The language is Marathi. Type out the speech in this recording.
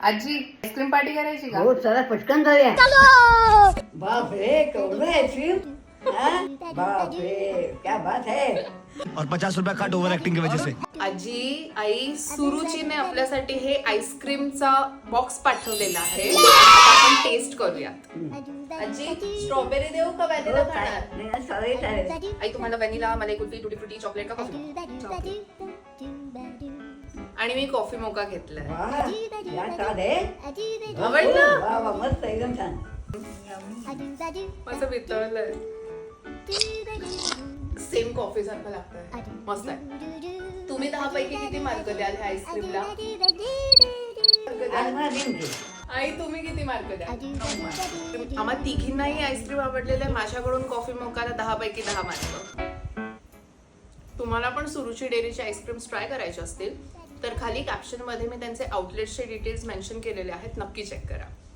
आजी आईस्क्रीम पार्टी करायची का? हो चला पटकन जाऊया. बापरे केवढं आईस्क्रीम. बाप रे क्या बात है. और 50 रुपया कट ओवर एक्टिंग की वजह से. आजी आई सुरुचीने आपल्यासाठी हे आईस्क्रीमचा बॉक्स पाठवलेला आहे. आता आपण टेस्ट करूयात. आजी स्ट्रॉबेरी देऊ का व्हॅनिला खाणार? नाही सगळे चालेल. आई तुम्हाला व्हॅनिला, मला कुल्फी, टुटी फ्रुटी, चॉकलेट का कॉफी? आणि मी कॉफी मोका घेतलाय. वा या चाले. आवडलं? वा वा मस्त एकदम छान. माझं वितळलंय. सेम कॉफी सारखं लागतंय. मस्त आहे. तुम्ही 10 पैकी किती मार्क द्याल ह्या आईस्क्रीमला? आज मला देऊन घे. आई तुम्ही किती मार्क द्याल? आम्हा तिघींनाही आईस्क्रीम आवडलेलं आहे. माझ्याकडून कॉफी मोकाला 10 पैकी 10 मार्क. तुम्हाला पण सुरुची डेअरीचे आईस्क्रीम्स ट्राय करायचे असतील तर खाली कॅप्शन मध्ये मी त्यांचे आउटलेट्सचे डिटेल्स मेन्शन केलेले आहेत, नक्की चेक करा.